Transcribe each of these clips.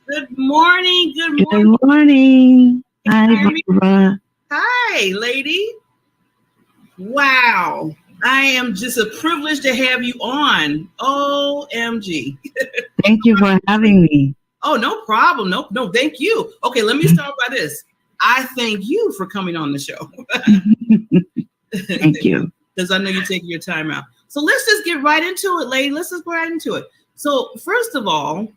Good morning. Good Good morning. morning. Can Hi, you hear me? Barbara. Hi, lady. Wow. I am just a privilege to have you on. OMG. Thank you for having me. Oh, no problem. No, thank you. Okay, let me start by this. I thank you for coming on the show Thank you. because I know you're taking your time out. So let's just get right into it, lady. Let's just go right into it. So, first of all,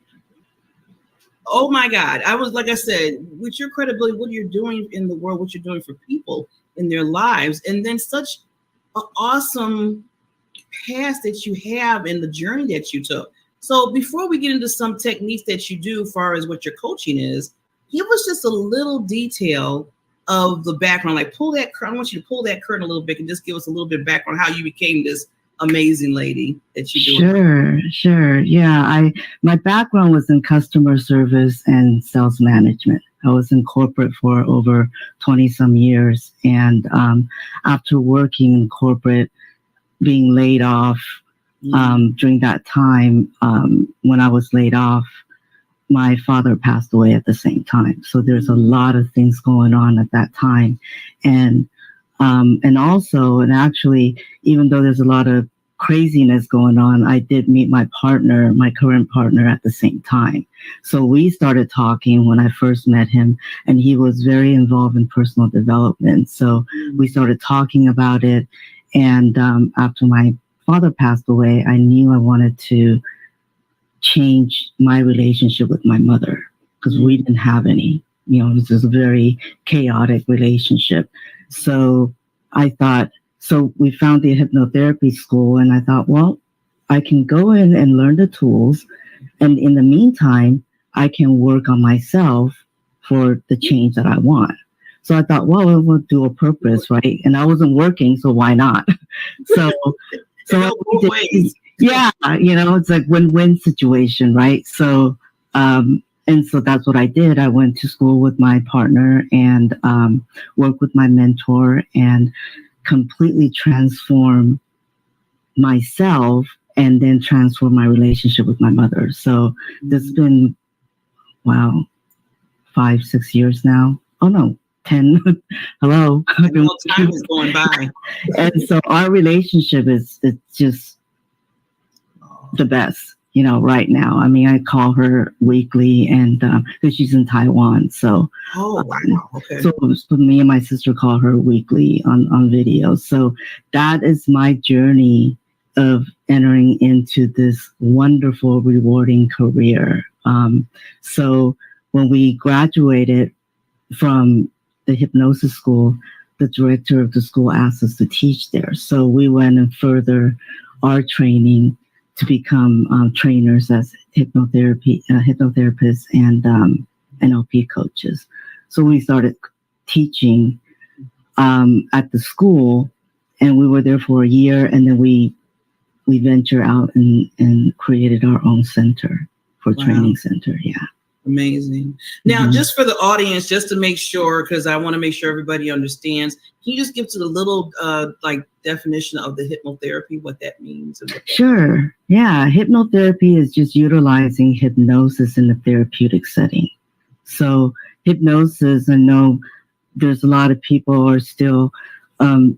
oh my God. Like I said, with your credibility, what you're doing in the world, what you're doing for people in their lives, and then such an awesome past that you have and the journey that you took. So before we get into some techniques that you do as far as what your coaching is, give us just a little detail of the background. Like pull that curtain. I want you to pull that curtain a little bit and just give us a little bit of background how you became this amazing lady that you do. Sure. Yeah, my background was in customer service and sales management. I was in corporate for over 20 some years, and after working in corporate, being laid off during that time, when I was laid off, my father passed away at the same time. So there's a lot of things going on at that time, and actually, even though there's a lot of craziness going on, I did meet my partner, my current partner, at the same time. So we started talking when I first met him, and he was very involved in personal development. So we started talking about it. And after my father passed away, I knew I wanted to change my relationship with my mother because we didn't have any. It was just a very chaotic relationship. So we found the hypnotherapy school, and I thought, well, I can go in and learn the tools. And in the meantime, I can work on myself for the change that I want. So I thought, well, it will do a purpose, right? And I wasn't working, so why not? so yeah, it's like win-win situation, right? So and so that's what I did. I went to school with my partner and worked with my mentor and completely transform myself and then transform my relationship with my mother. So this has been, wow, 5-6 years now. Oh no, 10. Hello. Time is going by. And so our relationship it's just the best, right now. I mean, I call her weekly, and because she's in Taiwan. So, wow. Okay. So me and my sister call her weekly on video. So that is my journey of entering into this wonderful, rewarding career. So when we graduated from the hypnosis school, the director of the school asked us to teach there. So we went and further our training to become trainers as hypnotherapists and NLP coaches. So we started teaching at the school, and we were there for a year, and then we ventured out and created our own center for training center. Yeah. Amazing. Now, just for the audience, just to make sure, because I want to make sure everybody understands, can you just give to the little definition of the hypnotherapy, what that means? Sure. Yeah. Hypnotherapy is just utilizing hypnosis in a therapeutic setting. So hypnosis, I know there's a lot of people are still, all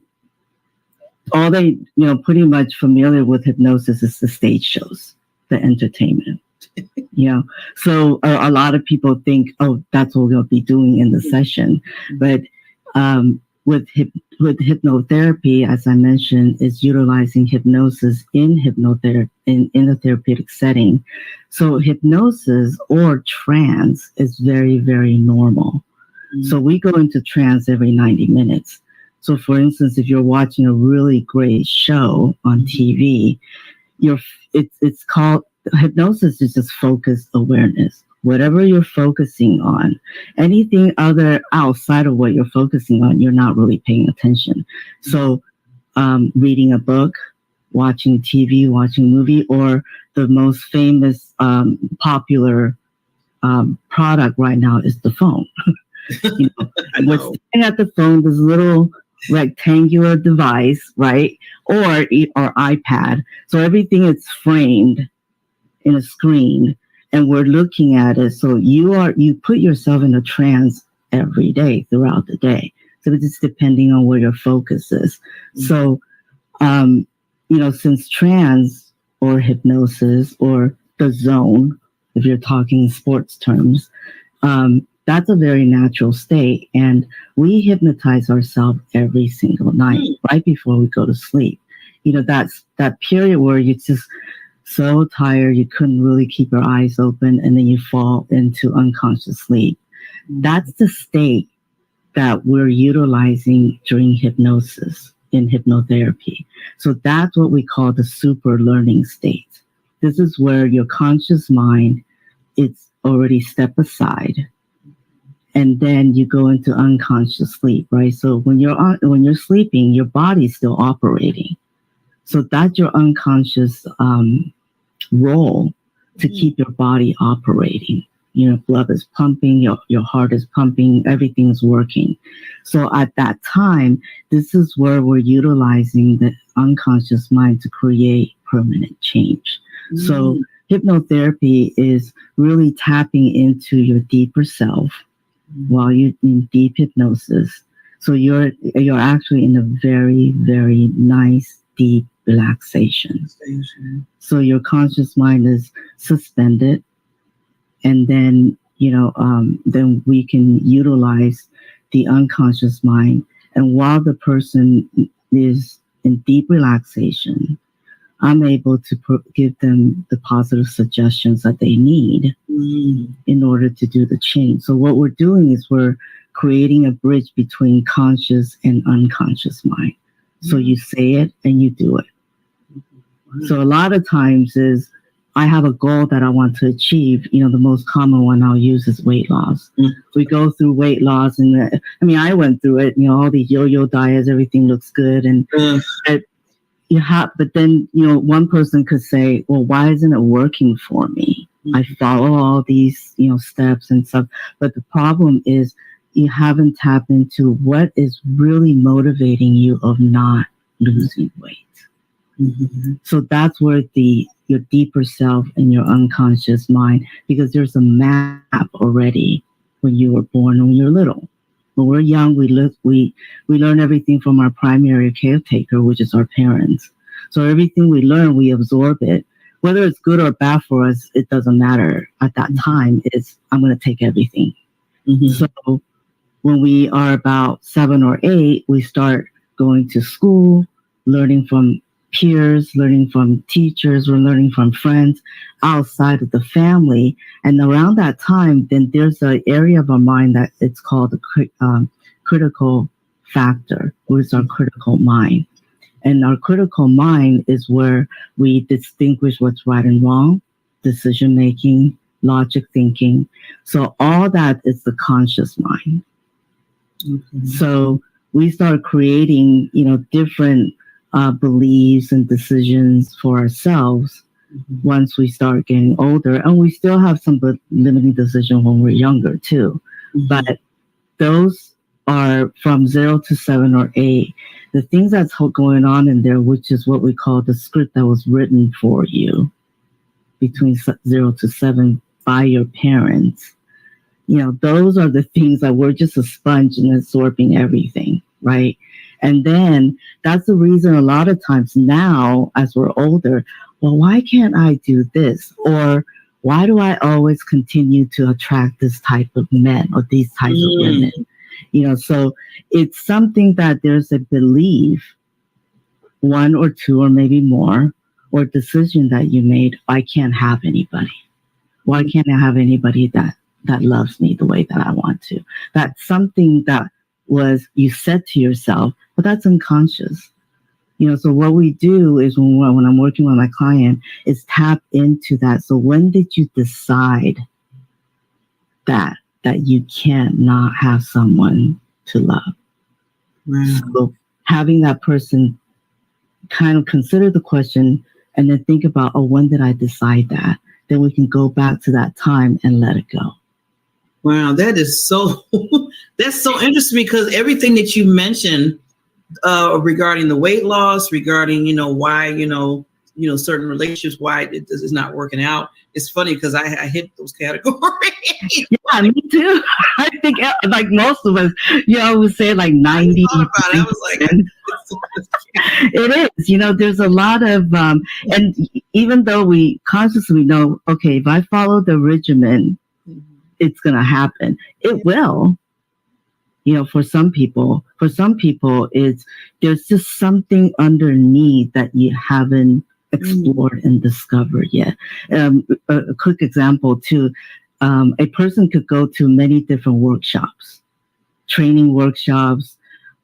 they, pretty much familiar with hypnosis is the stage shows, the entertainment. So a lot of people think, oh, that's what we'll be doing in the session. But with hypnotherapy, as I mentioned, is utilizing hypnosis in hypnotherapy in a therapeutic setting. So hypnosis or trance is very, very normal. So we go into trance every 90 minutes. So for instance, if you're watching a really great show on TV, it's called hypnosis is just focused awareness. Whatever you're focusing on, anything other outside of what you're focusing on, you're not really paying attention. So reading a book, watching TV, watching a movie, or the most famous popular product right now is the phone. We're sitting at the phone, this little rectangular device, right? Or iPad. So everything is framed in a screen. And we're looking at it. So you put yourself in a trance every day throughout the day. So it's just depending on where your focus is. So, since trance or hypnosis or the zone, if you're talking sports terms, that's a very natural state. And we hypnotize ourselves every single night, right before we go to sleep. That's that period where you're just so tired, you couldn't really keep your eyes open, and then you fall into unconscious sleep. That's the state that we're utilizing during hypnosis in hypnotherapy. So that's what we call the super learning state. This is where your conscious mind, it's already stepped aside, and then you go into unconscious sleep, right? So when you're sleeping, your body's still operating. So that's your unconscious role to keep your body operating. Blood is pumping, your heart is pumping, everything's working. So at that time, this is where we're utilizing the unconscious mind to create permanent change. So hypnotherapy is really tapping into your deeper self while you're in deep hypnosis. So you're actually in a very, very nice, deep relaxation. So your conscious mind is suspended. And then, then we can utilize the unconscious mind. And while the person is in deep relaxation, I'm able to give them the positive suggestions that they need in order to do the change. So what we're doing is we're creating a bridge between conscious and unconscious mind. So you say it and you do it. So a lot of times is I have a goal that I want to achieve. The most common one I'll use is weight loss. We go through weight loss, and I went through it. All these yo-yo diets, everything looks good, and but then one person could say, well, why isn't it working for me? I follow all these steps and stuff, but the problem is you haven't tapped into what is really motivating you of not losing weight. So that's where your deeper self and your unconscious mind, because there's a map already when you were born, when you're little. When we're young, we learn everything from our primary caretaker, which is our parents. So everything we learn, we absorb it. Whether it's good or bad for us, it doesn't matter. At that time, I'm going to take everything. So when we are about 7 or 8, we start going to school, learning from peers, learning from teachers, we're learning from friends outside of the family. And around that time, then there's an area of our mind that it's called the critical factor, which is our critical mind. And our critical mind is where we distinguish what's right and wrong, decision making, logic thinking. So all that is the conscious mind. So we start creating, different beliefs and decisions for ourselves once we start getting older. And we still have some limiting decisions when we're younger too. But those are from 0 to 7 or 8. The things that's going on in there, which is what we call the script that was written for you between 0 to 7 by your parents. Those are the things that we're just a sponge and absorbing everything, right? And then that's the reason a lot of times now, as we're older, well, why can't I do this? Or why do I always continue to attract this type of men or these types of women? So it's something that there's a belief, 1 or 2 or maybe more, or decision that you made, I can't have anybody. Why can't I have anybody that loves me the way that I want to? That's something that was you said to yourself, but that's unconscious. So what we do is when I'm working with my client is tap into that. So when did you decide that you cannot have someone to love? Wow. So having that person kind of consider the question and then think about, when did I decide that? Then we can go back to that time and let it go. Wow, that is that's so interesting, because everything that you mentioned regarding the weight loss, regarding, why, certain relationships, why it's not working out. It's funny because I hit those categories. Yeah, me too. I think like most of us, would say like 90. I was like, it is, there's a lot of, and even though we consciously know, okay, if I follow the regimen, it's going to happen. It will. For some people, there's just something underneath that you haven't explored and discovered yet. A quick example too, a person could go to many different workshops, training workshops,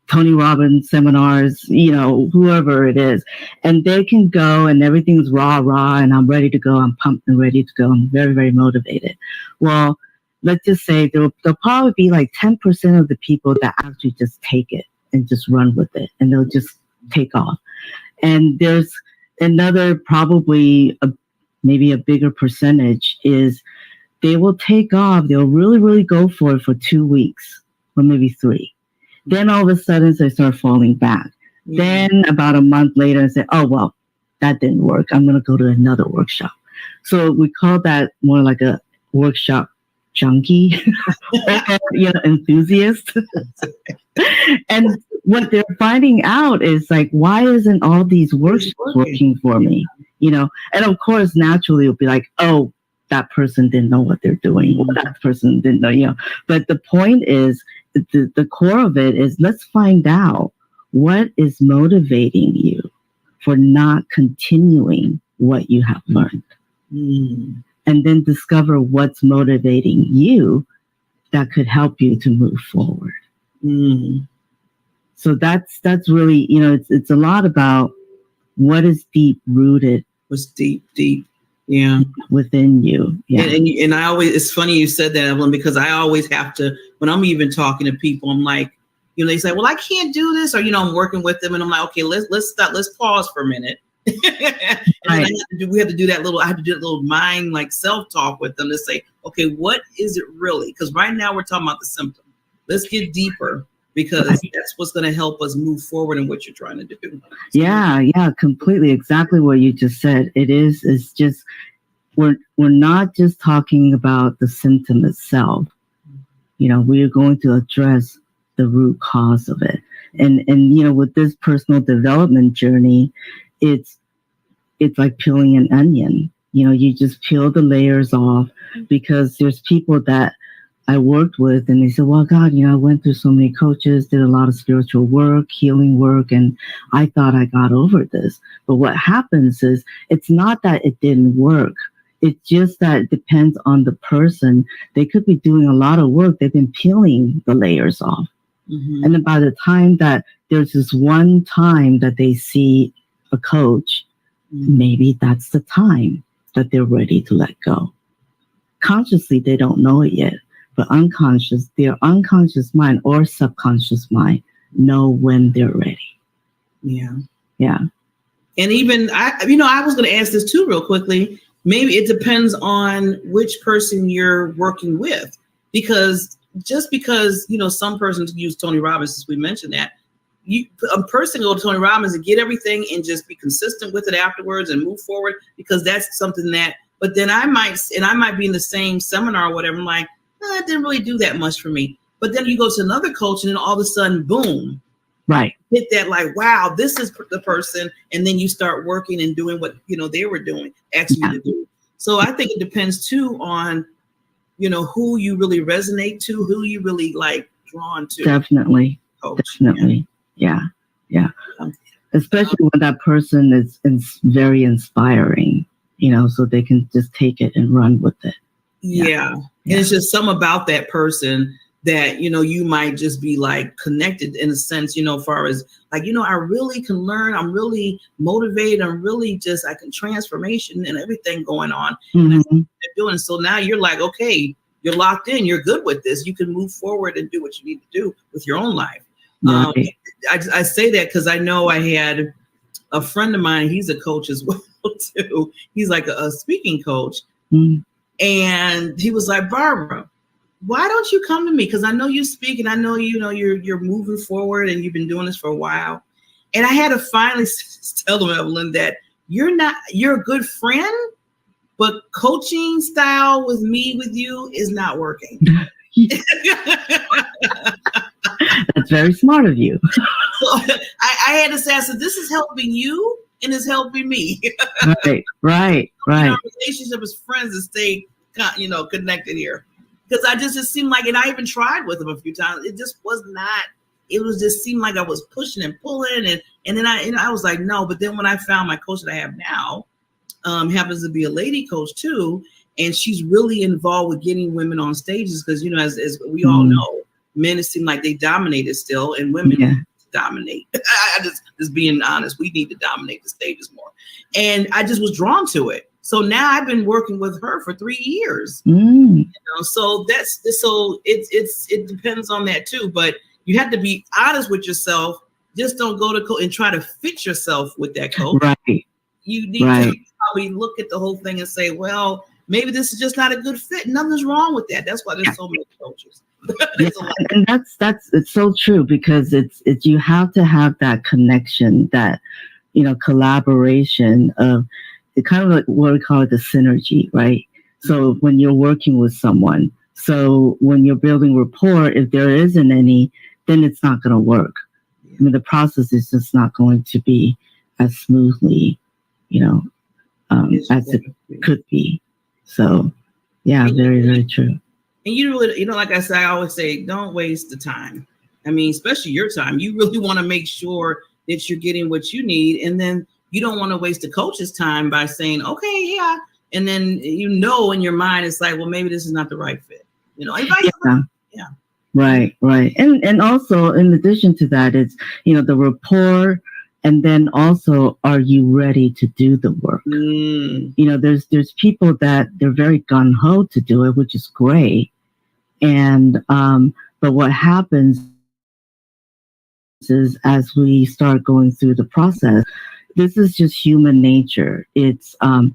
Tony Robbins seminars, whoever it is, and they can go and everything's rah, and I'm ready to go. I'm pumped and ready to go. I'm very, very motivated. Well, let's just say there'll probably be like 10% of the people that actually just take it and just run with it, and they'll just take off. And there's another probably maybe a bigger percentage is they will take off. They'll really, really go for it for 2 weeks or maybe 3. Then all of a sudden they start falling back. Then about a month later and say, oh, well, that didn't work. I'm going to go to another workshop. So we call that more like a workshop junkie, enthusiast. And what they're finding out is like, why isn't all these workshops working for me? And of course, naturally it'll be like, oh, that person didn't know what they're doing. Well, that person didn't know, But the point is, the core of it is, let's find out what is motivating you for not continuing what you have learned. And then discover what's motivating you that could help you to move forward. So that's really, it's a lot about what is deep rooted. What's deep. Yeah. Within you. Yeah. And I always, it's funny you said that, Evelyn, because I always have to, when I'm even talking to people, I'm like, they say, well, I can't do this. Or, I'm working with them and I'm like, okay, let's stop. Let's pause for a minute. And we have to do that I have to do that little mind, like self-talk with them to say, okay, what is it really? Because right now we're talking about the symptom. Let's get deeper, because that's what's going to help us move forward in what you're trying to do. Yeah, completely. Exactly what you just said. It's just, we're not just talking about the symptom itself. We are going to address the root cause of it. And with this personal development journey, it's like peeling an onion. You just peel the layers off, because there's people that I worked with and they said, well, God, I went through so many coaches, did a lot of spiritual work, healing work, and I thought I got over this. But what happens is, it's not that it didn't work. It's just that it depends on the person. They could be doing a lot of work. They've been peeling the layers off. And then by the time that there's this one time that they see a coach, maybe that's the time that they're ready to let go. Consciously, they don't know it yet, but their unconscious mind or subconscious mind know when they're ready. Yeah. And even I was going to ask this too, real quickly. Maybe it depends on which person you're working with, because just because some persons use Tony Robbins, as we mentioned that. A person go to Tony Robbins and get everything and just be consistent with it afterwards and move forward, because that's something that, but then I might be in the same seminar or whatever. I'm like, it didn't really do that much for me. But then you go to another coach and then all of a sudden, boom, right. Hit that like, wow, this is the person. And then you start working and doing what, they were doing, asking you to do. So I think it depends too on, who you really resonate to, who you really like drawn to. Definitely. Coach. Definitely. Yeah. Especially when that person is very inspiring, so they can just take it and run with it. Yeah. And it's just something about that person that, you might just be like connected in a sense, as far as like, I really can learn. I'm really motivated. I'm really just like in transformation and everything going on. And that's what they're doing. So now you're like, okay, you're locked in. You're good with this. You can move forward and do what you need to do with your own life. Right. I say that because I know I had a friend of mine. He's a coach as well, too. He's like a speaking coach. And he was like, Barbara, why don't you come to me? Because I know you speak and I know, you're moving forward and you've been doing this for a while. And I had to finally tell him, Evelyn, that you're a good friend, but coaching style with you is not working. That's very smart of you. So I had to say, I said, this is helping you and it's helping me. Right. Our relationship as friends to stay, connected here. Because it seemed like, and I even tried with him a few times. It just was not, it was just seemed like I was pushing and pulling. And then I was like, no. But then when I found my coach that I have now, happens to be a lady coach too. And she's really involved with getting women on stages. Because, as we all know, men, it seem like they dominated still, and women dominate. I just being honest, we need to dominate the stages more. And I just was drawn to it. So now I've been working with her for 3 years. So it depends on that too. But you have to be honest with yourself. Just don't go to coach and try to fit yourself with that coach. Right. You need to probably look at the whole thing and say, well, maybe this is just not a good fit. Nothing's wrong with that. That's why there's so many coaches. And that's it's so true, because it's you have to have that connection, that collaboration of it, kind of like what we call it, the synergy, right? So when you're working with someone, so when you're building rapport, if there isn't any, then it's not going to work. I mean, the process is just not going to be as smoothly, as it could be. So, yeah, very, very true. And you really, like I said, I always say, don't waste the time. I mean, especially your time. You really want to make sure that you're getting what you need. And then you don't want to waste the coach's time by saying, okay, yeah. And then, in your mind, it's like, well, maybe this is not the right fit. Yeah. Right. And also, in addition to that, it's, the rapport. And then also, are you ready to do the work? There's people that they're very gung-ho to do it, which is great. And but what happens is, as we start going through the process, this is just human nature. It's all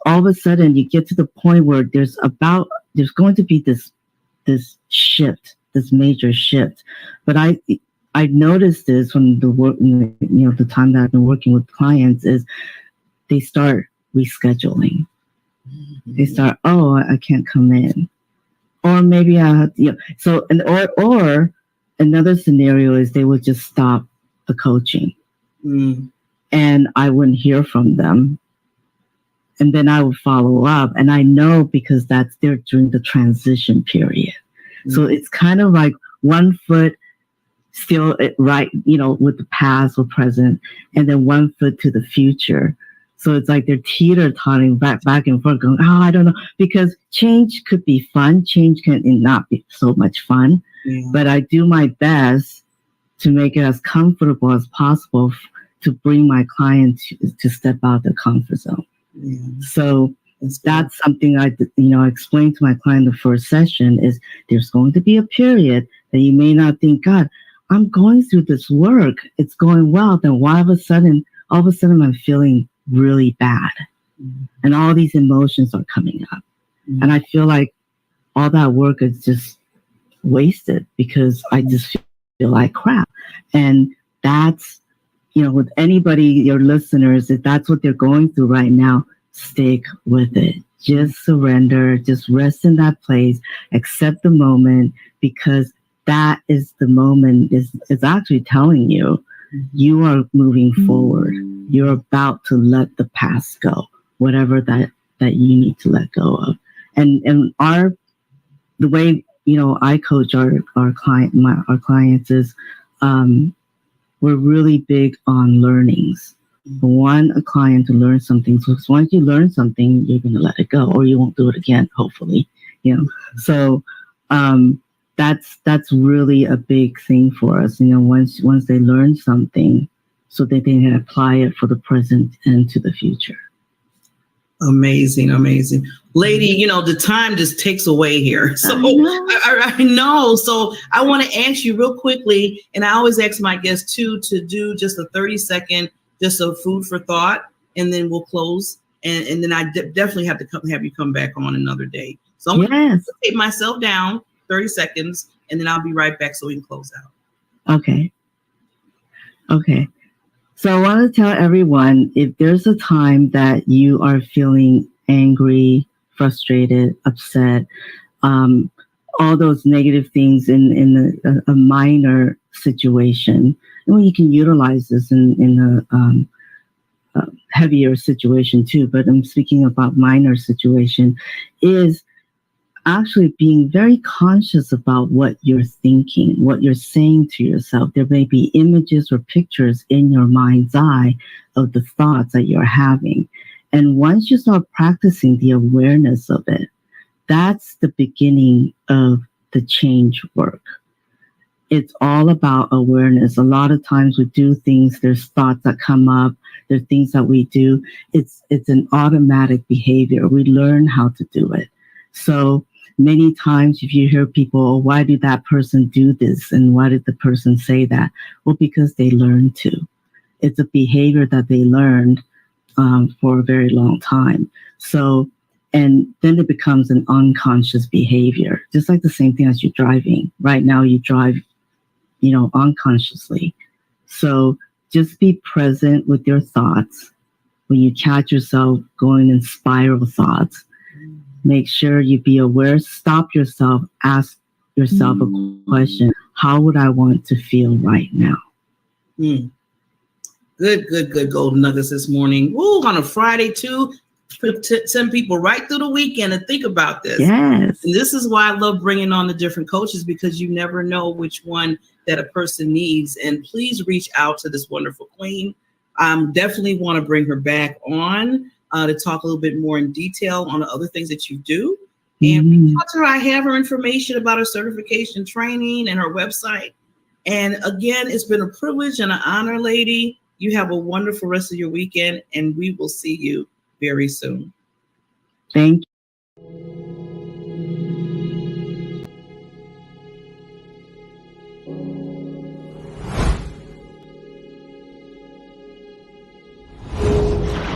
of a sudden you get to the point where there's going to be this shift, this major shift. But I noticed this from the work, the time that I've been working with clients, is they start rescheduling. They start, I can't come in, or maybe I have, So, or another scenario is they would just stop the coaching, and I wouldn't hear from them, and then I would follow up, and I know because they're during the transition period, so it's kind of like one foot still right, with the past or present, and then one foot to the future. So it's like they're teeter-totting back and forth, going, I don't know, because change could be fun. Change can not be so much fun, but I do my best to make it as comfortable as possible to bring my client to step out their comfort zone. So that's something I explained to my client the first session is there's going to be a period that you may not think, God, I'm going through this work. It's going well. Then all of a sudden I'm feeling really bad. And all these emotions are coming up. And I feel like all that work is just wasted because I just feel like crap. And that's, with anybody, your listeners, if that's what they're going through right now, stick with it. Just surrender. Just rest in that place. Accept the moment, because that is the moment is actually telling you you are moving forward. You're about to let the past go, whatever that you need to let go of. And the way I coach our clients is we're really big on learnings. We want a client to learn something. So once you learn something, you're going to let it go, or you won't do it again, hopefully. So that's really a big thing for us. Once they learn something, so that they can apply it for the present and to the future. Amazing. Lady, the time just takes away here. So I know. So I want to ask you real quickly, and I always ask my guests too, to do just a 30-second, just a food for thought, and then we'll close. And then I definitely have to have you come back on another day. So I'm going to take myself down 30 seconds, and then I'll be right back so we can close out. Okay. So I want to tell everyone, if there's a time that you are feeling angry, frustrated, upset, all those negative things in a minor situation, well, you can utilize this in a heavier situation too, but I'm speaking about minor situation, is actually being very conscious about what you're thinking, what you're saying to yourself. There may be images or pictures in your mind's eye of the thoughts that you're having. And once you start practicing the awareness of it, that's the beginning of the change work. It's all about awareness. A lot of times we do things, there's thoughts that come up, there's things that we do. It's an automatic behavior. We learn how to do it. So many times if you hear people, oh, why did that person do this? And why did the person say that? Well, because they learned to. It's a behavior that they learned for a very long time. So, and then it becomes an unconscious behavior, just like the same thing as you're driving. Right now you drive, unconsciously. So just be present with your thoughts. When you catch yourself going in spiral thoughts, make sure you be aware, stop yourself, ask yourself a question. How would I want to feel right now? Good golden nuggets this morning. Woo, on a Friday too. Send people right through the weekend and think about this. Yes. And this is why I love bringing on the different coaches, because you never know which one that a person needs. And please reach out to this wonderful queen. Definitely want to bring her back on to talk a little bit more in detail on the other things that you do. And talk to her. I have her information about her certification training and her website. And again, it's been a privilege and an honor, lady. You have a wonderful rest of your weekend, and we will see you very soon. Thank you.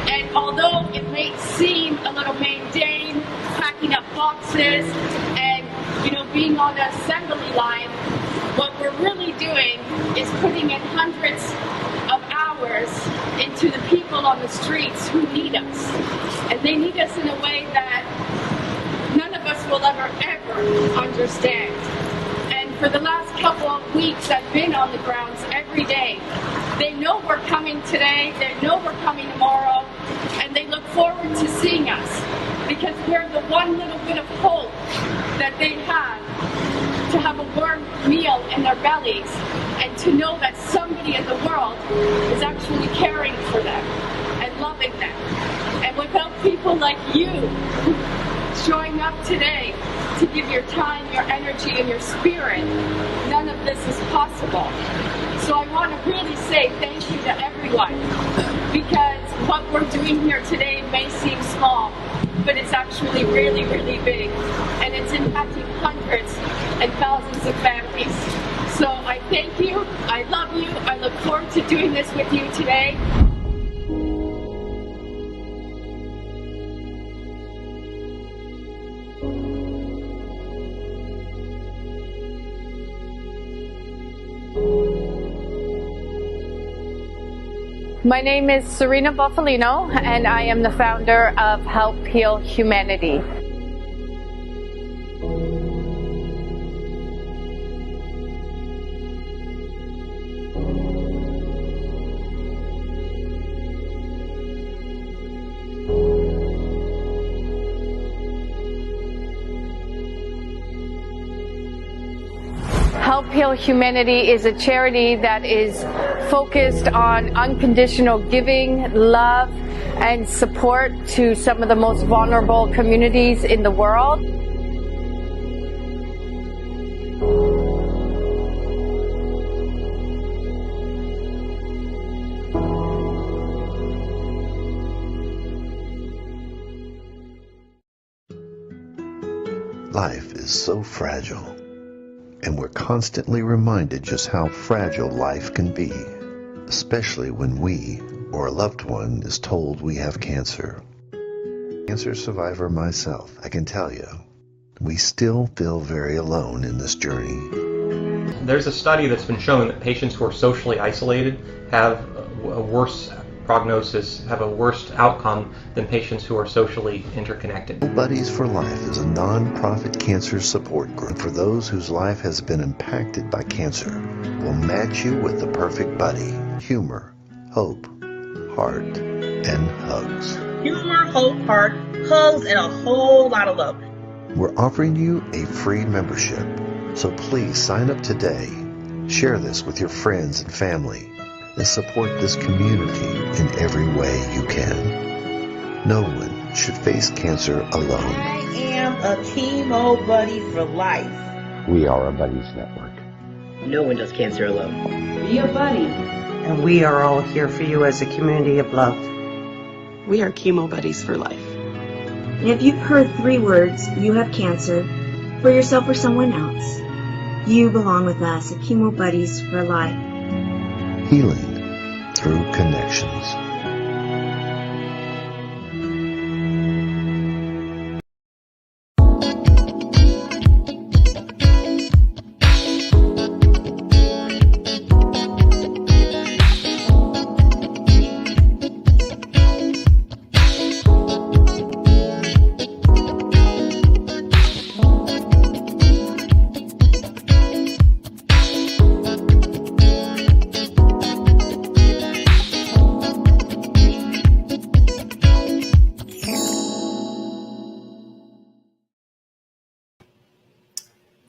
And although it may seem a little mundane, packing up boxes and, being on the assembly line, what we're really doing is putting in hundreds of hours into the people on the streets who need us. And they need us in a way that none of us will ever understand. And for the last couple of weeks, I've been on the grounds every day. They know we're coming today, they know we're coming tomorrow, and they look forward to seeing us because we're the one little bit of hope that they have to have a warm meal in their bellies and to know that somebody in the world is actually caring for them and loving them. And without people like you showing up today to give your time, your energy, and your spirit, none of this is possible. So I want to really say thank you to everyone, because what we're doing here today may seem small, but it's actually really, really big, and it's impacting hundreds and thousands of families. So I thank you, I love you, I look forward to doing this with you today. My name is Serena Buffalino, and I am the founder of Help Heal Humanity. Help Heal Humanity is a charity that is focused on unconditional giving, love, and support to some of the most vulnerable communities in the world. Life is so fragile, and we're constantly reminded just how fragile life can be, especially when we or a loved one is told we have cancer. Cancer survivor myself, I can tell you, we still feel very alone in this journey. There's a study that's been shown that patients who are socially isolated have a worse prognosis, have a worse outcome than patients who are socially interconnected. Buddies for Life is a non-profit cancer support group for those whose life has been impacted by cancer. We'll match you with the perfect buddy. Humor, hope, heart, and hugs. Humor, hope, heart, hugs, and a whole lot of love. We're offering you a free membership, so please sign up today. Share this with your friends and family, and support this community in every way you can. No one should face cancer alone. I am a chemo buddy for life. We are a buddies network. No one does cancer alone. Be a buddy. And we are all here for you as a community of love. We are chemo buddies for life. And if you've heard 3 words, you have cancer, for yourself or someone else, you belong with us at Chemo Buddies for Life. Healing through connections.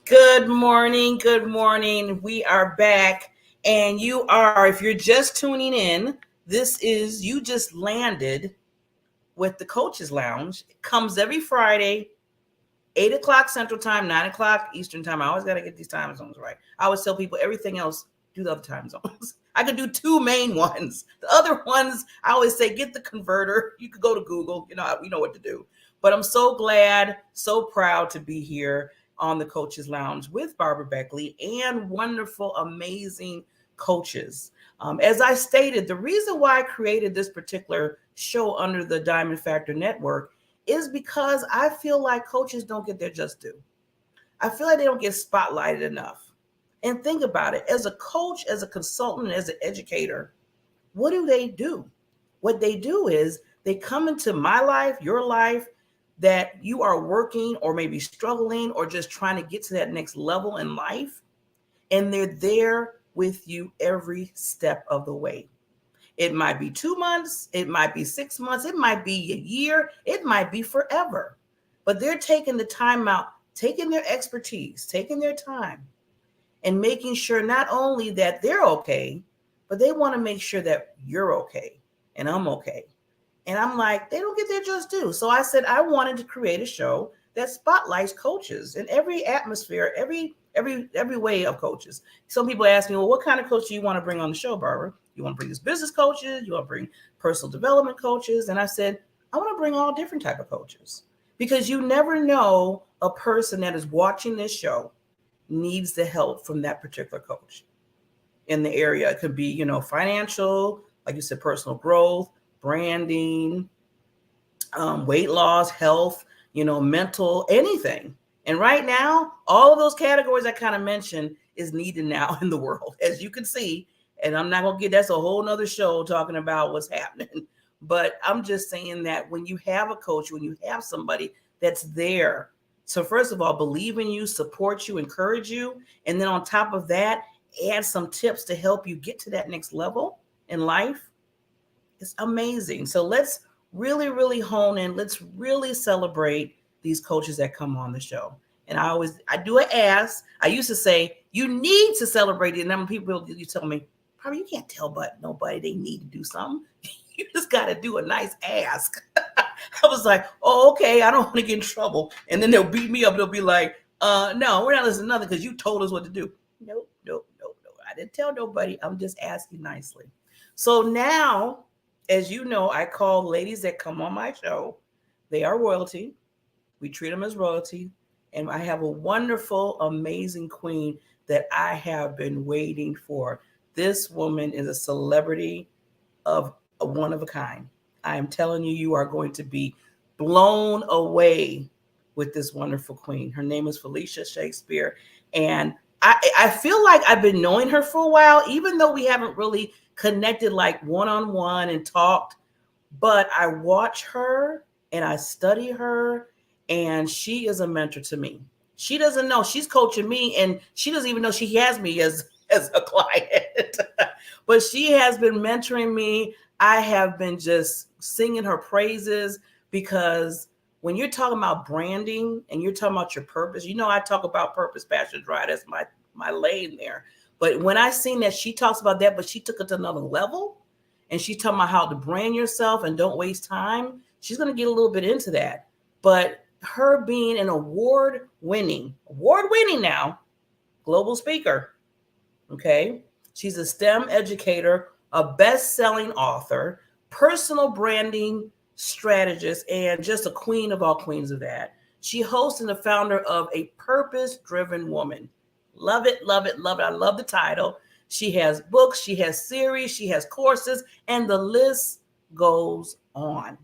Good morning. Good morning. We are back. And you are, if you're just tuning in, this is, you just landed with the Coaches Lounge. It comes every Friday, 8 o'clock Central Time, 9 o'clock Eastern Time. I always got to get these time zones right. I always tell people everything else, do the other time zones. I could do 2 main ones. The other ones, I always say, get the converter. You could go to Google. You know what to do. But I'm so glad, so proud to be here on the Coaches Lounge with Barbara Beckley and wonderful, amazing coaches. As I stated, the reason why I created this particular show under the Diamond Factor Network is because I feel like coaches don't get their just due. I feel like they don't get spotlighted enough. And think about it, as a coach, as a consultant, as an educator, what do? What they do is they come into my life, your life, that you are working or maybe struggling or just trying to get to that next level in life. And they're there with you every step of the way. It might be 2 months. It might be 6 months. It might be a year. It might be forever. But they're taking the time out, taking their expertise, taking their time and making sure not only that they're okay, but they want to make sure that you're okay and I'm okay. And I'm like, they don't get their just due. So I said, I wanted to create a show that spotlights coaches in every atmosphere, every way of coaches. Some people ask me, well, what kind of coach do you want to bring on the show, Barbara? You want to bring these business coaches? You want to bring personal development coaches? And I said, I want to bring all different type of coaches because you never know a person that is watching this show needs the help from that particular coach in the area. It could be, financial, like you said, personal growth, branding, weight loss, health, mental, anything. And right now, all of those categories I kind of mentioned is needed now in the world, as you can see. And I'm not going to get, that's a whole nother show talking about what's happening. But I'm just saying that when you have a coach, when you have somebody that's there, so first of all, believe in you, support you, encourage you. And then on top of that, add some tips to help you get to that next level in life. It's amazing. So let's really, really hone in. Let's really celebrate these coaches that come on the show. And I do an ask. I used to say, you need to celebrate it. And then people, you tell me, probably you can't tell but nobody they need to do something. You just got to do a nice ask. I was like, oh, okay, I don't want to get in trouble. And then they'll beat me up. They'll be like, no, we're not listening to nothing because you told us what to do. No. I didn't tell nobody. I'm just asking nicely. So now, as you know, I call ladies that come on my show, they are royalty. We treat them as royalty. And I have a wonderful, amazing queen that I have been waiting for. This woman is a celebrity of a one of a kind. I am telling you, you are going to be blown away with this wonderful queen. Her name is Felica Shakespeare. And I feel like I've been knowing her for a while, even though we haven't really connected like one-on-one and talked, but I watch her and I study her, and she is a mentor to me. She doesn't know she's coaching me, and she doesn't even know she has me as a client. But she has been mentoring me. I have been just singing her praises, because when you're talking about branding and you're talking about your purpose, I talk about purpose, passion, drive. That's my lane there. But when I seen that she talks about that, but she took it to another level, and she's talking about how to brand yourself and don't waste time, she's going to get a little bit into that. But her being an award-winning now, global speaker, okay? She's a STEM educator, a best-selling author, personal branding strategist, and just a queen of all queens of that. She hosts and the founder of A Purpose-Driven Woman. Love it, love it, love it. I love the title. She has books, she has series, she has courses, and the list goes on.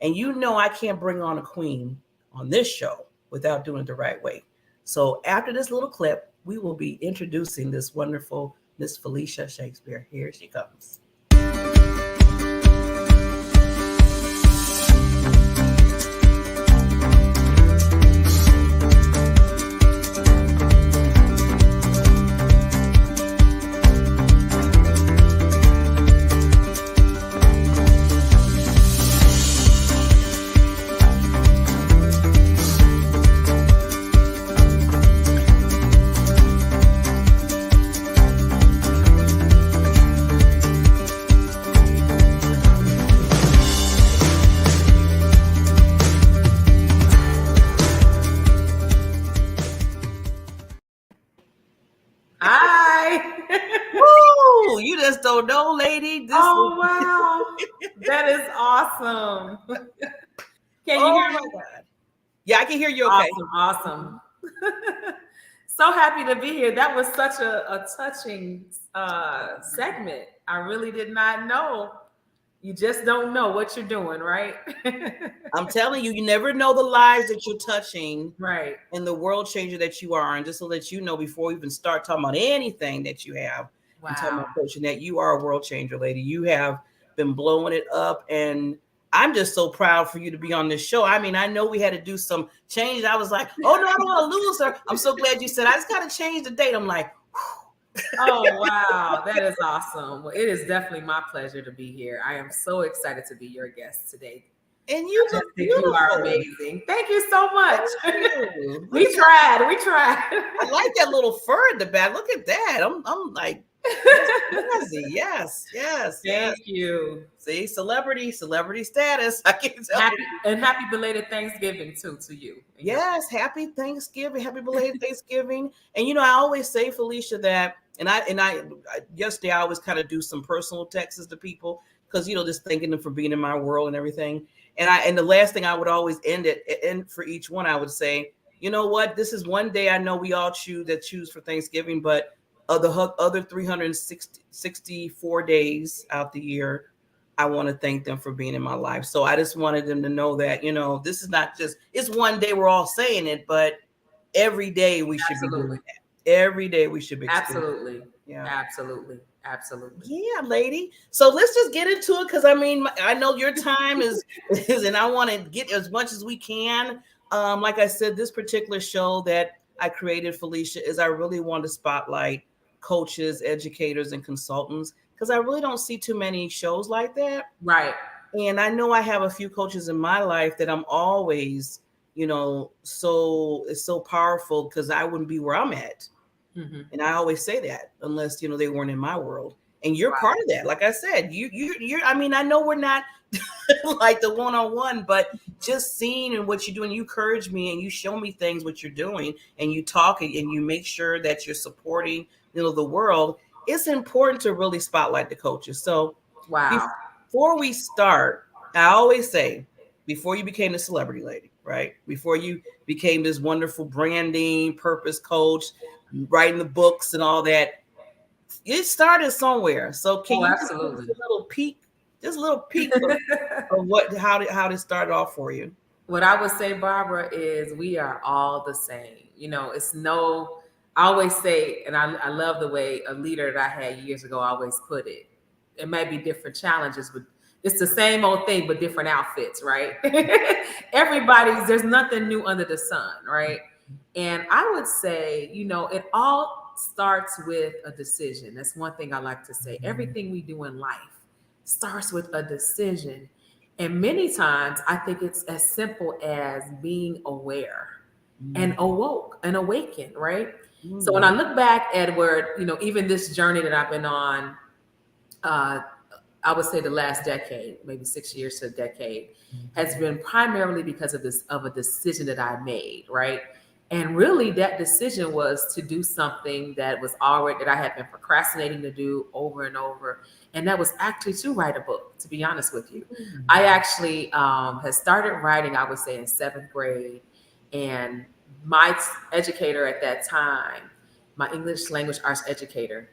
And I can't bring on a queen on this show without doing it the right way. So after this little clip, we will be introducing this wonderful Miss Felica Shakespeare. Here she comes. Woo! You just don't know, lady. Wow. That is awesome. Can you hear me? God. Yeah, I can hear you okay. Awesome. So happy to be here. That was such a touching segment. I really did not know. You just don't know what you're doing, right? I'm telling you, you never know the lives that you're touching, right? And the world changer that you are. And just to let you know, before we even start talking about anything that you have, and talking about coaching, that you are a world changer, lady. You have been blowing it up, and I'm just so proud for you to be on this show. I mean, I know we had to do some changes. I was like, oh no, I don't want to lose her. I'm so glad you said I just got to change the date. I'm like, oh wow, that is awesome. Well, it is definitely my pleasure to be here. I am so excited to be your guest today. And you look beautiful. You are amazing. Thank you so much. We tried. I like that little fur in the back. Look at that. I'm like, yes. Thank you. See, celebrity status. I can tell you. And happy belated Thanksgiving too to you. Yes, happy Thanksgiving, happy belated Thanksgiving. And I always say, Felicia, that I yesterday I always kind of do some personal texts to people, because just thanking them for being in my world and everything. And the last thing I would always end for each one, I would say, you know what, this is one day I know we all choose for Thanksgiving, but the other 364 days out the year, I want to thank them for being in my life. So I just wanted them to know that, this is not just, it's one day we're all saying it, but every day we should be doing that. Every day we should be. Absolutely. Yeah. Absolutely. Yeah, lady. So let's just get into it, because I know your time is and I want to get as much as we can. Like I said, this particular show that I created, Felicia, is I really want to spotlight coaches, educators, and consultants, because I really don't see too many shows like that. Right. And I know I have a few coaches in my life that I'm always, so it's so powerful, because I wouldn't be where I'm at. Mm-hmm. And I always say that, unless, they weren't in my world. And you're part of that. Like I said, you're, I know we're not like the one-on-one, but just seeing and what you do, and you encourage me and you show me things, what you're doing, and you talk and you make sure that you're supporting, the world. It's important to really spotlight the coaches. So before we start, I always say, before you became the celebrity lady, right? Before you became this wonderful branding, purpose coach, writing the books and all that, it started somewhere. So can you just give us a little peek of how this started off for you? What I would say, Barbara, is we are all the same. I always say, and I love the way a leader that I had years ago always put it, it may be different challenges, but it's the same old thing, but different outfits, right? There's nothing new under the sun, right? And I would say, it all starts with a decision. That's one thing I like to say. Everything we do in life starts with a decision. And many times I think it's as simple as being aware and awakened, right? So when I look back, Edward, even this journey that I've been on, I would say the last decade, maybe 6 years to a decade, has been primarily because of a decision that I made, right? And really that decision was to do something that I had been procrastinating to do over and over. And that was actually to write a book, to be honest with you. I actually had started writing, I would say in 7th grade. And my educator at that time, my English language arts educator,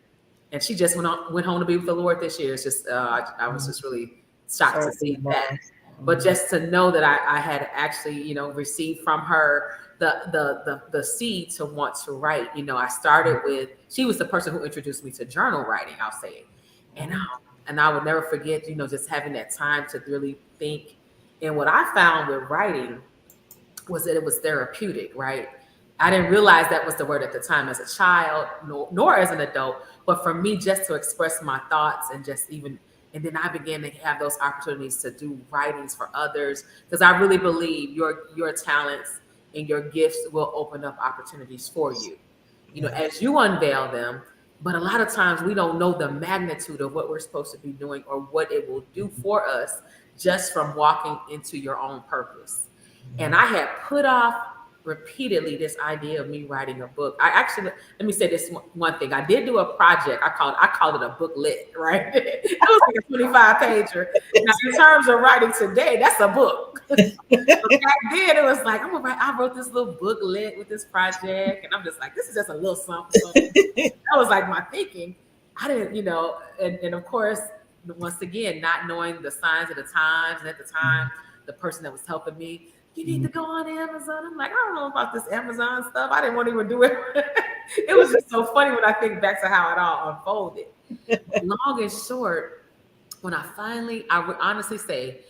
and she just went home to be with the Lord this year. It's just I was just really shocked to see that. But just to know that I had actually, received from her the seed to want to write. I started with, she was the person who introduced me to journal writing, I'll say it. And I would never forget, just having that time to really think. And what I found with writing was that it was therapeutic, right? I didn't realize that was the word at the time as a child, nor as an adult, but for me, just to express my thoughts and then I began to have those opportunities to do writings for others, because I really believe your talents and your gifts will open up opportunities for you, as you unveil them. But a lot of times we don't know the magnitude of what we're supposed to be doing or what it will do for us just from walking into your own purpose. And I had put off repeatedly this idea of me writing a book. Let me say this one thing. I did do a project. I called it a booklet, right? It was like a 25 pager. Now, in terms of writing today, that's a book. But back then, it was like, I wrote this little booklet with this project, and I'm just like, this is just a little something. That was like my thinking. I didn't, and of course, once again, not knowing the signs of the times, and at the time, the person that was helping me, you need to go on Amazon. I'm like, I don't know about this Amazon stuff. I didn't want to even do it. It was just so funny when I think back to how it all unfolded. Long and short, when I would honestly say,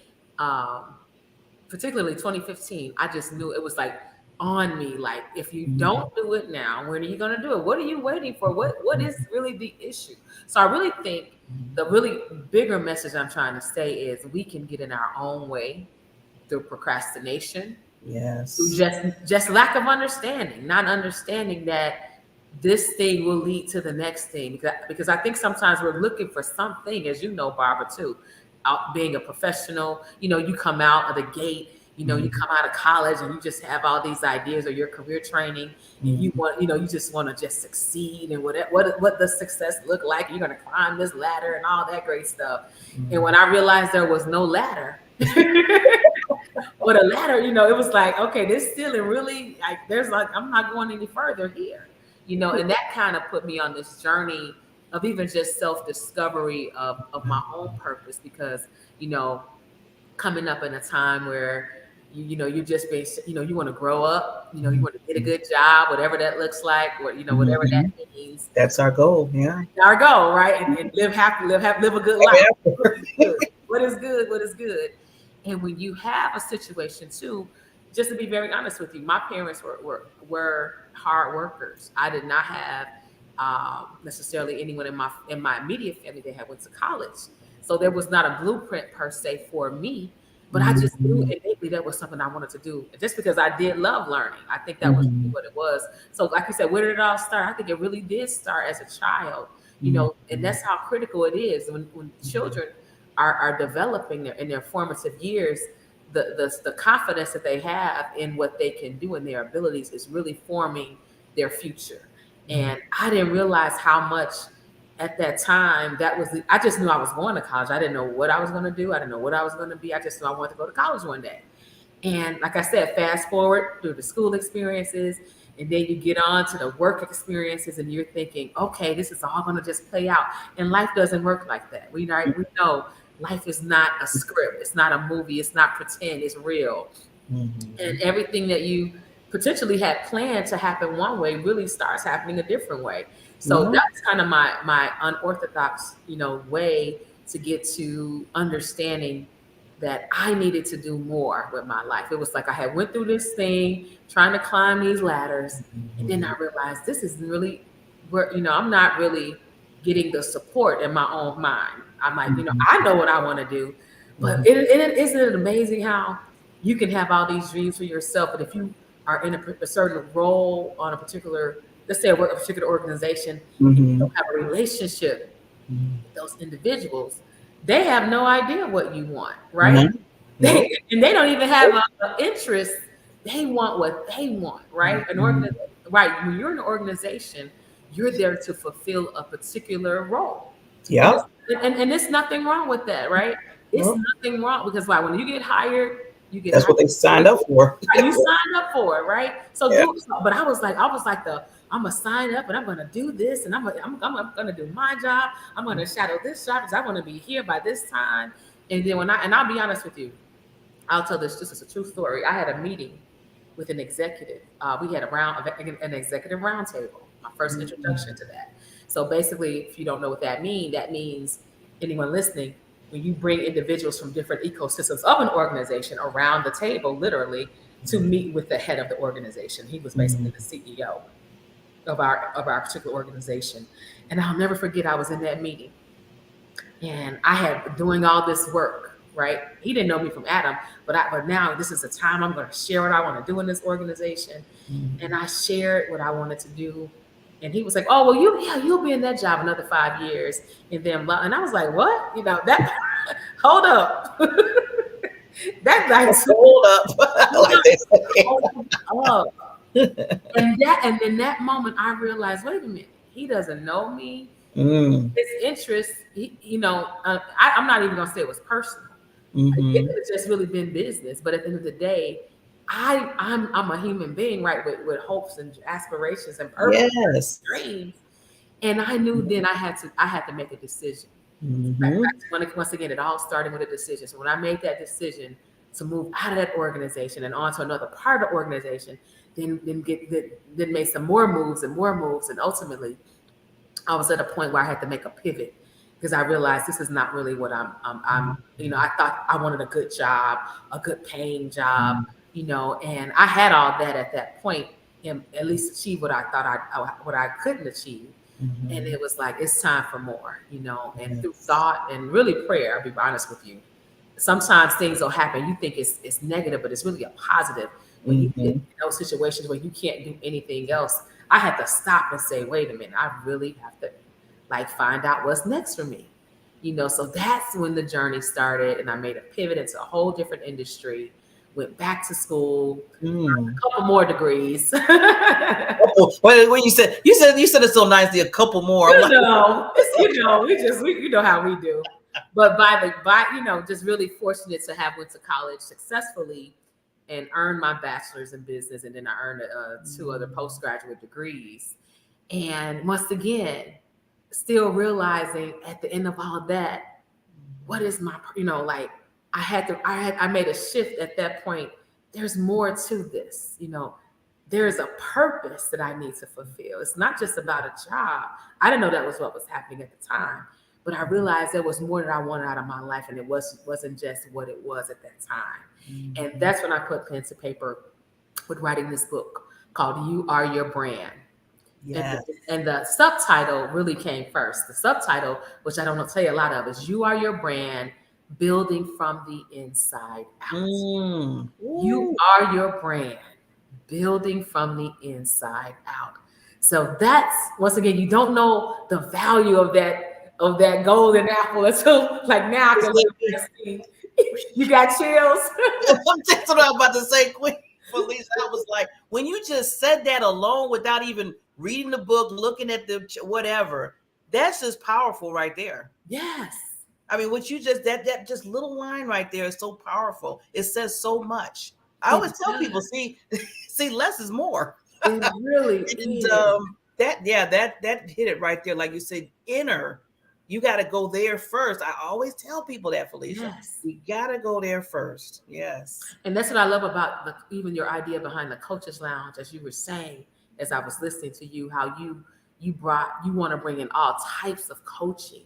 particularly 2015, I just knew it was like on me. Like, if you don't do it now, when are you going to do it? What are you waiting for? What is really the issue? So I really think the really bigger message I'm trying to say is we can get in our own way through procrastination, through just lack of understanding, not understanding that this thing will lead to the next thing. Because I think sometimes we're looking for something, as you know, Barbara, too, being a professional, you come out of the gate, you come out of college and you just have all these ideas or your career training, and you want, you just want to just succeed, and what does success look like? You're going to climb this ladder and all that great stuff. And when I realized there was no ladder, but a ladder, it was like, okay, this ceiling really, I'm not going any further here, and that kind of put me on this journey of even just self-discovery of my own purpose, because, coming up in a time where you just been, you want to grow up, you want to get a good job, whatever that looks like, or, whatever that means. That's our goal. Yeah. Our goal, right? And live happy, live a good life. What is good? And when you have a situation too, just to be very honest with you, my parents were hard workers. I did not have necessarily anyone in my immediate family that had went to college. So there was not a blueprint per se for me, but I just knew innately that was something I wanted to do. Just because I did love learning. I think that was what it was. So like you said, where did it all start? I think it really did start as a child, and that's how critical it is when children are developing in their formative years. The confidence that they have in what they can do and their abilities is really forming their future. And I didn't realize how much at that time I just knew I was going to college. I didn't know what I was going to do. I didn't know what I was going to be. I just knew I wanted to go to college one day. And like I said, fast forward through the school experiences, and then you get on to the work experiences, and you're thinking, okay, this is all going to just play out. And life doesn't work like that. We know life is not a script. It's not a movie. It's not pretend. It's real. And everything that you potentially had planned to happen one way really starts happening a different way. So that's kind of my unorthodox, way to get to understanding that I needed to do more with my life. It was like I had went through this thing, trying to climb these ladders, and then I realized this is really where, I'm not really getting the support in my own mind. I'm like, I know what I want to do, but isn't it amazing how you can have all these dreams for yourself, but if you are in a certain role on a particular, let's say a particular organization, and you don't have a relationship with those individuals, they have no idea what you want, right? And they don't even have an interest. They want what they want, right? Right. When you're in an organization, you're there to fulfill a particular role. Yeah. And there's nothing wrong with that, right? It's nothing wrong because like when you get hired, that's what they signed up for. You signed up for it, right? So but I was like I'm gonna sign up and I'm gonna do this and I'm gonna do my job. I'm gonna shadow this job because I want to be here by this time. And then I'll be honest with you, I'll tell this just as a true story. I had a meeting with an executive. We had an executive roundtable. My first introduction to that. So basically, if you don't know what that means anyone listening, when you bring individuals from different ecosystems of an organization around the table, literally, to meet with the head of the organization. He was basically the CEO of our particular organization. And I'll never forget, I was in that meeting and I had been doing all this work, right? He didn't know me from Adam, but now this is the time I'm going to share what I want to do in this organization. And I shared what I wanted to do. And he was like, "Oh, well, you'll be in that job another 5 years." And then, and I was like, "What? That? Hold up." That like hold up, like they say. And in that moment, I realized, wait a minute, he doesn't know me. His interest, I'm not even gonna say it was personal. It could have just really been business. But at the end of the day, I'm a human being, right, with hopes and aspirations and purpose, and dreams. And I knew then I had to make a decision. Once again, it all started with a decision. So when I made that decision to move out of that organization and on to another part of the organization, then made some more moves, and ultimately, I was at a point where I had to make a pivot because I realized this is not really what I'm. I thought I wanted a good job, a good paying job, and I had all that at that point, and at least achieve what I thought what I couldn't achieve. And it was like, it's time for more, and through thought and really prayer, I'll be honest with you. Sometimes things will happen. You think it's negative, but it's really a positive. When you get in those situations where you can't do anything else, I had to stop and say, wait a minute, I really have to find out what's next for me. So that's when the journey started, and I made a pivot into a whole different industry, went back to school, a couple more degrees. When you said it so nicely, a couple more. We know how we do. But just really fortunate to have went to college successfully and earned my bachelor's in business, and then I earned 2 other postgraduate degrees. And once again, still realizing at the end of all that, what is my, I made a shift at that point. There's more to this, there is a purpose that I need to fulfill. It's not just about a job. I didn't know that was what was happening at the time, but I realized there was more that I wanted out of my life, and it wasn't just what it was at that time. And that's when I put pen to paper with writing this book called "You Are Your Brand." Yes. And the subtitle really came first. The subtitle, which I don't want to tell you a lot of, is "You Are Your Brand, Building from the Inside Out." You are your brand, building from the inside out. So that's, once again, you don't know the value of that golden apple until now I can see. You got chills. That's what I'm about to say, Queen Felicia. I was like, when you just said that alone without even reading the book, looking at the whatever, that's just powerful right there. Yes. I mean, what you just, that just little line right there is so powerful. It says so much. I always tell people, see, less is more. It really is. That hit it right there. Like you said, inner, you got to go there first. I always tell people that, Felicia. Yes. You got to go there first. Yes. And that's what I love about even your idea behind the Coaches Lounge, as you were saying, as I was listening to you, how you want to bring in all types of coaching.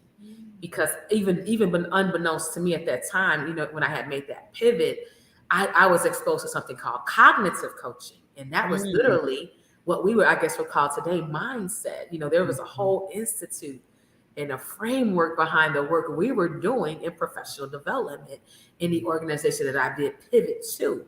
because even unbeknownst to me at that time, when I had made that pivot, I was exposed to something called cognitive coaching. And that was literally what we would call today mindset. There was a whole institute and a framework behind the work we were doing in professional development in the organization that I did pivot to.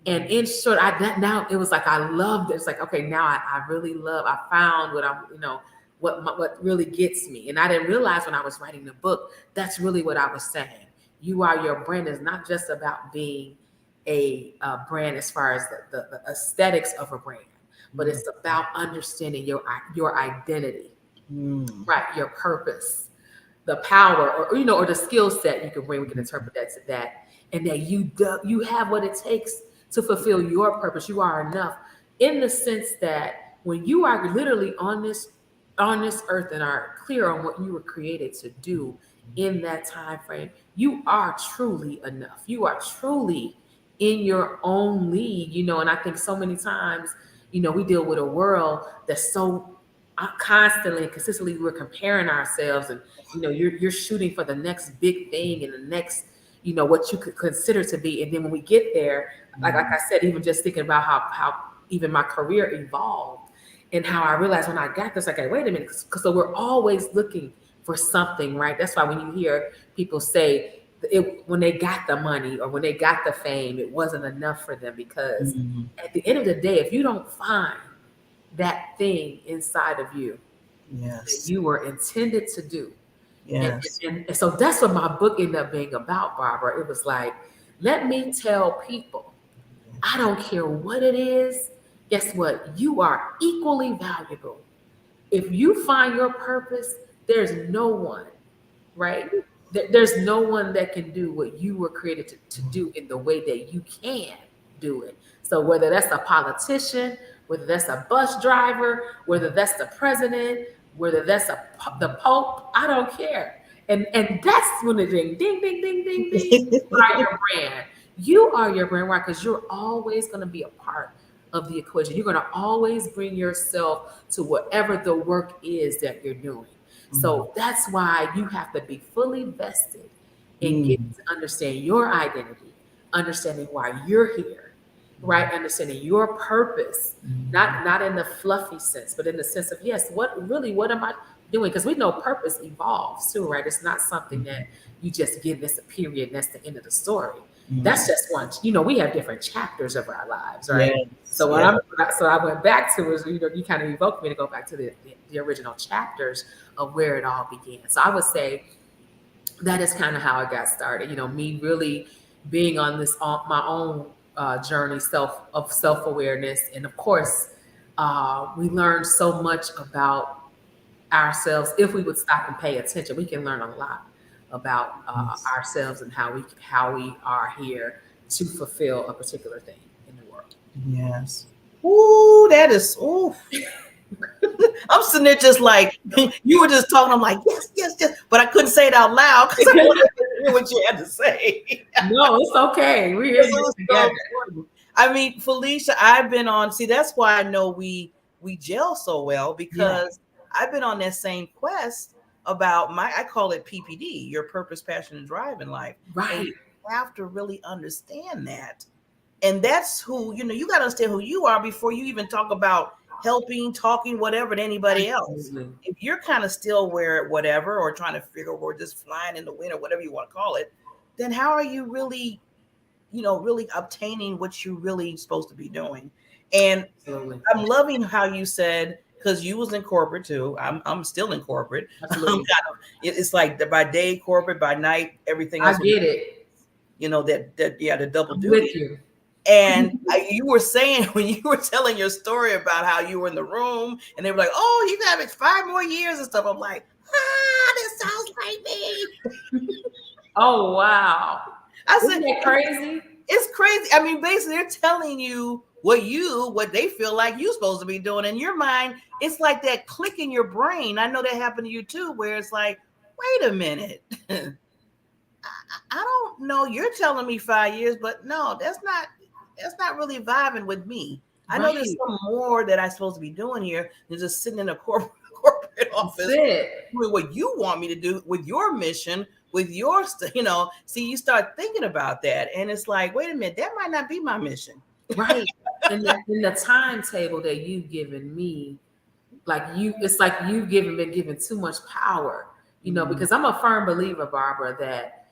And in short, now it was like I loved it. It's like, okay, now I really love. I found what I'm, what really gets me. And I didn't realize when I was writing the book, that's really what I was saying. You are your brand is not just about being a brand as far as the aesthetics of a brand, but it's about understanding your identity, right? Your purpose, the power, or the skill set you can bring. We can interpret that to that, and that you have what it takes to fulfill your purpose. You are enough, in the sense that when you are literally on this earth and are clear on what you were created to do in that time frame, you are truly enough. You are truly in your own league, and I think so many times, we deal with a world that's so constantly and consistently we're comparing ourselves, and you're shooting for the next big thing and the next, what you could consider to be. And then when we get there, like I said, even just thinking about how even my career evolved and how I realized when I got this, okay, wait a minute, because so we're always looking for something, right? That's why when you hear people say when they got the money or when they got the fame, it wasn't enough for them, because at the end of the day, if you don't find that thing inside of you that you were intended to do. And so that's what my book ended up being about, Barbara. It was like, let me tell people, I don't care what it is. Guess what? You are equally valuable. If you find your purpose, there's no one, right? There's no one that can do what you were created to do in the way that you can do it. So whether that's a politician, whether that's a bus driver, whether that's the president, whether that's the Pope, I don't care. And that's when the ding, ding, ding, ding, ding, ding, you are your brand. You are your brand, right? Because you're always going to be a part of the equation. You're going to always bring yourself to whatever the work is that you're doing. So that's why you have to be fully vested in getting to understand your identity, understanding why you're here, right? Understanding your purpose, not in the fluffy sense, but in the sense of, yes, what am I doing? Because we know purpose evolves too, right? It's not something that you just give this a period and that's the end of the story. That's just one. We have different chapters of our lives, right? So I went back to was, you kind of evoked me to go back to the original chapters of where it all began. So I would say that is kind of how it got started. Me really being on this my own journey of self-awareness, and of course, we learn so much about ourselves. If we would stop and pay attention, we can learn a lot about ourselves and how we are here to fulfill a particular thing in the world. Yes. Ooh, that is, ooh. I'm sitting there just like, you were just talking, I'm like, yes. But I couldn't say it out loud because I wanted to hear what you had to say. No, it's okay. We're here together. I mean, Felicia, I've been on, that's why I know we gel so well, because I've been on that same quest about I call it PPD, your purpose, passion, and drive in life. Right. And you have to really understand that. And that's who, you got to understand who you are before you even talk about helping, talking, whatever to anybody else. If you're kind of still whatever, or trying to figure, or just flying in the wind or whatever you want to call it, then how are you really, really obtaining what you're really supposed to be doing? And I'm loving how you said, because you was in corporate too. I'm still in corporate. It's like by day corporate, by night everything else. I get it. The double duty. With you. And you were saying, when you were telling your story about how you were in the room and they were like, oh, you got 5 more years and stuff. I'm like, this sounds like me. Oh, wow. Isn't that crazy? It's crazy. I mean, basically they're telling you what they feel like you're supposed to be doing. In your mind, it's like that click in your brain. I know that happened to you too, where it's like, wait a minute. I don't know. You're telling me 5 years, but no, that's not really vibing with me. I know there's some more that I'm supposed to be doing here than just sitting in a corporate corporate office doing what you want me to do with your mission, with your, see, you start thinking about that. And it's like, wait a minute, that might not be my mission. Right. And in the timetable that you've given me, it's like you've been given too much power, because I'm a firm believer, Barbara, that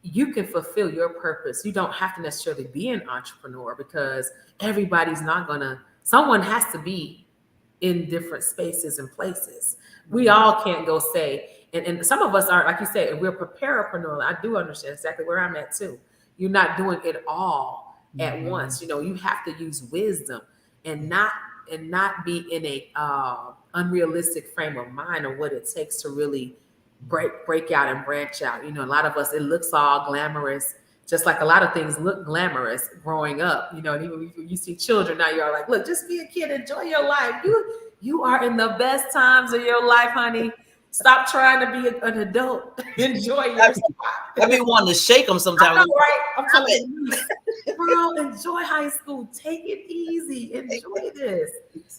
you can fulfill your purpose. You don't have to necessarily be an entrepreneur, because everybody's not someone has to be in different spaces and places. We all can't go say, and some of us are, like you said, and we're preparapreneur. I do understand exactly where I'm at too. You're not doing it all at once. You have to use wisdom and not be in a unrealistic frame of mind of what it takes to really break out and branch out. A lot of us, it looks all glamorous, just like a lot of things look glamorous growing up. And even when you see children now, you're like, look, just be a kid, enjoy your life. You are in the best times of your life, honey. Stop trying to be an adult. Enjoy yourself. I be wanting to shake them sometimes. I know, right? I'm telling you, girl, enjoy high school. Take it easy. Enjoy this,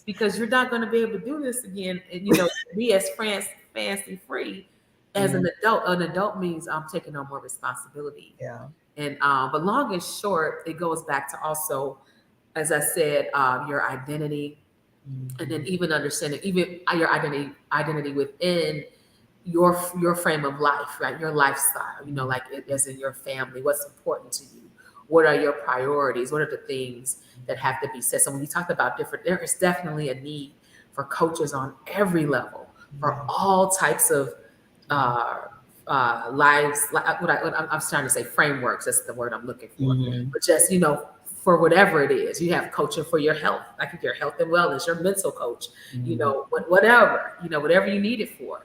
because you're not going to be able to do this again. And be as fancy free as an adult. An adult means I'm taking on more responsibility. Yeah. And but long and short, it goes back to also, as I said, your identity. And then even understanding even your identity within your frame of life, right? Your lifestyle, like as in your family, what's important to you, what are your priorities, what are the things that have to be said. So when you talk about there is definitely a need for coaches on every level, for all types of lives. Like what I'm trying to say, frameworks. That's the word I'm looking for. But just for whatever it is, you have coaching for your health, like your health and wellness, your mental coach, whatever you need it for.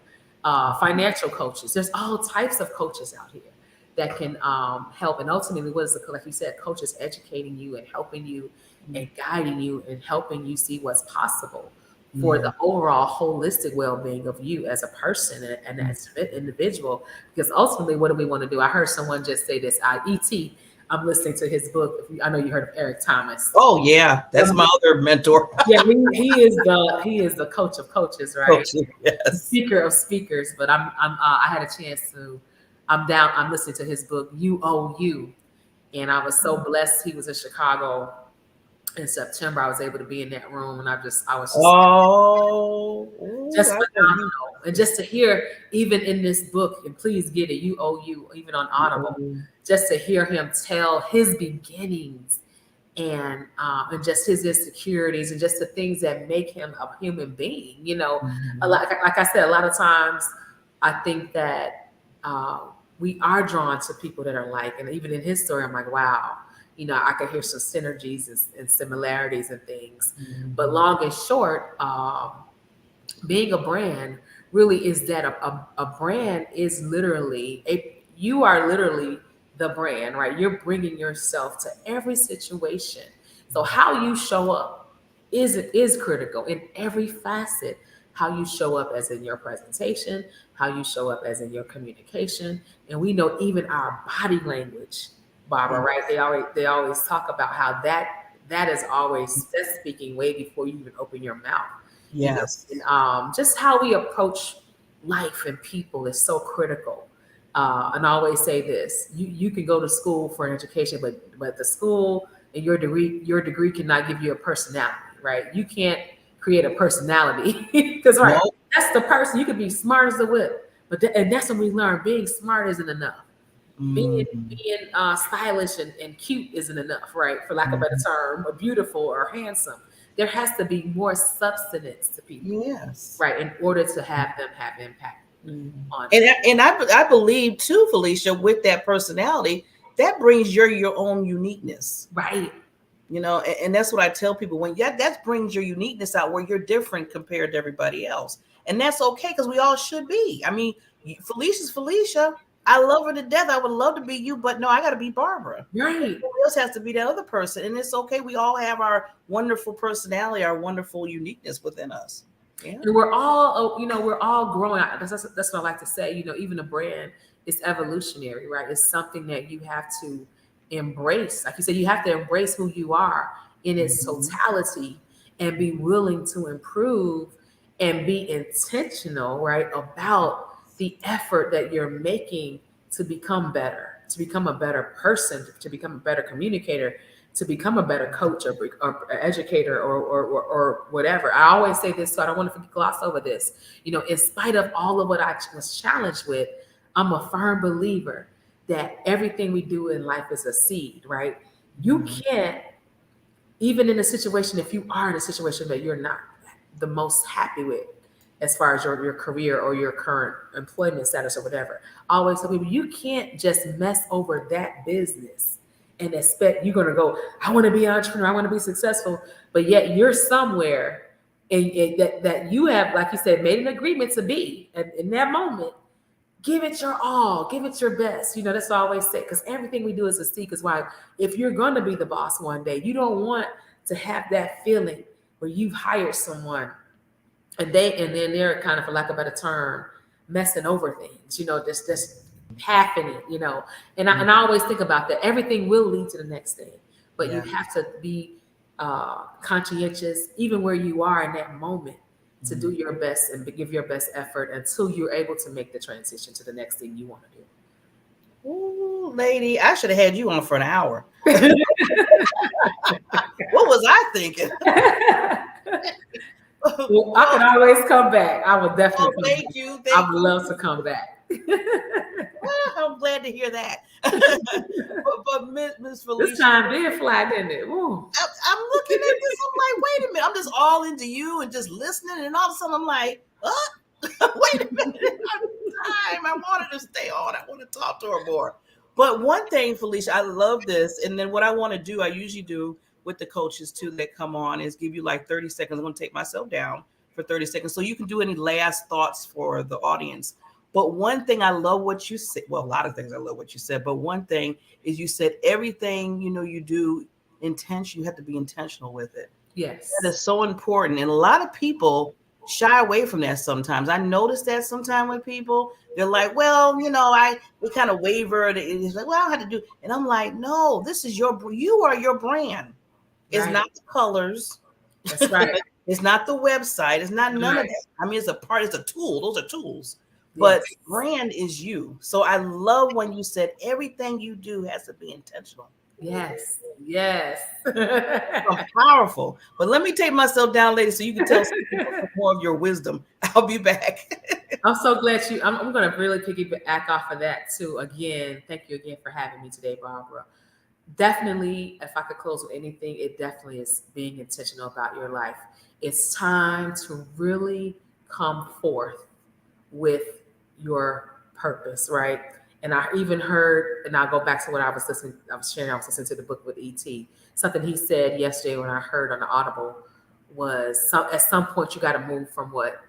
Financial coaches. There's all types of coaches out here that can help. And ultimately, what is like you said, coaches educating you and helping you and guiding you and helping you see what's possible for the overall holistic well-being of you as a person and as an individual. Because ultimately, what do we want to do? I heard someone just say this, E.T., I'm listening to his book. I know you heard of Eric Thomas. Oh yeah, that's my other mentor. Yeah, he is the coach of coaches, right? Coach, yes. Speaker of speakers. But I had a chance to. I'm listening to his book, You Owe You, and I was so blessed. He was in Chicago in September. I was able to be in that room, and I was just phenomenal. And just to hear, even in this book, and please get it, You Owe You, even on Audible, just to hear him tell his beginnings and just his insecurities and just the things that make him a human being. Like I said, a lot of times I think that we are drawn to people that are like, and even in his story, I'm like, wow, I could hear some synergies and similarities and things. But long and short, being a brand really is that a brand is literally you are literally the brand, right? You're bringing yourself to every situation. So how you show up is critical in every facet. How you show up as in your presentation, how you show up as in your communication. And we know even our body language, Barbara, right? They always talk about how that is always speaking way before you even open your mouth. Yes. And just how we approach life and people is so critical. And I always say this: you can go to school for an education, but the school and your degree cannot give you a personality, right? You can't create a personality because that's the person. You could be smart as a whip, and that's when we learn being smart isn't enough. Being stylish and cute isn't enough, right? For lack of a better term, or beautiful or handsome. There has to be more substance to people, yes, right, in order to have them have impact on. And I believe too, Felicia, with that personality, that brings your own uniqueness, right? And that's what I tell people, that brings your uniqueness out, where you're different compared to everybody else, and that's okay, because we all should be. I mean, Felicia's Felicia. I love her to death. I would love to be you, but no, I got to be Barbara. Right. Who else has to be that other person? And it's okay. We all have our wonderful personality, our wonderful uniqueness within us. Yeah. And we're all growing. That's what I like to say. Even a brand is evolutionary, right? It's something that you have to embrace. Like you said, you have to embrace who you are in its totality and be willing to improve and be intentional, right, about the effort that you're making to become better, to become a better person, to become a better communicator, to become a better coach or educator or whatever. I always say this, so I don't want to gloss over this. You know, in spite of all of what I was challenged with, I'm a firm believer that everything we do in life is a seed, right? You can't, even in a situation, if you are in a situation that you're not the most happy with, as far as your career or your current employment status or whatever, I always tell people, you can't just mess over that business and expect you're going to go, I want to be an entrepreneur, I want to be successful, but yet you're somewhere and that you have, like you said, made an agreement to be. And in that moment, give it your all, give it your best. You know, that's what I always say, because everything we do is a seed. Because why? If you're going to be the boss one day, you don't want to have that feeling where you've hired someone and then they're kind of, for lack of a better term, messing over things, you know, just happening, you know. And I always think about that. Everything will lead to the next thing, but you have to be conscientious, even where you are in that moment, to do your best and give your best effort until you're able to make the transition to the next thing you want to do. Ooh, lady, I should have had you on for an hour. What was I thinking? Well, I can always come back. I will definitely. Oh, thank you. I would love to come back. I'm glad to hear that. but Miss Felicia, this time did fly, didn't it? Woo. I'm looking at this. I'm like, wait a minute. I'm just all into you and just listening, and all of a sudden I'm like, wait a minute. I wanted to stay on. I want to talk to her more. But one thing, Felicia, I love this, and then what I want to do, I usually do with the coaches too that come on, is give you like 30 seconds. I'm going to take myself down for 30 seconds, so you can do any last thoughts for the audience. But one thing I love what you said, well, a lot of things I love what you said, but one thing is you said everything, you know, you do intention, you have to be intentional with it. Yes. That is so important. And a lot of people shy away from that sometimes. I notice that sometimes with people, they're like, well, you know, we kind of waver. It's like, well, I don't have to do. And I'm like, no, this is you are your brand. It's Right. not the colors. That's right. It's not the website. It's not none of that. I mean, it's a tool. Those are tools. But brand is you. So I love when you said everything you do has to be intentional. Yes. Yes. Powerful. But let me take myself down later so you can tell some more of your wisdom. I'll be back. I'm so glad I'm going to really piggyback off of that too. Again, thank you again for having me today, Barbara. Definitely, if I could close with anything, it definitely is being intentional about your life. It's time to really come forth with your purpose, right? And I even heard, and I'll go back to what I was listening to the book with E.T. Something he said yesterday when I heard on the Audible was, at some point you got to move from what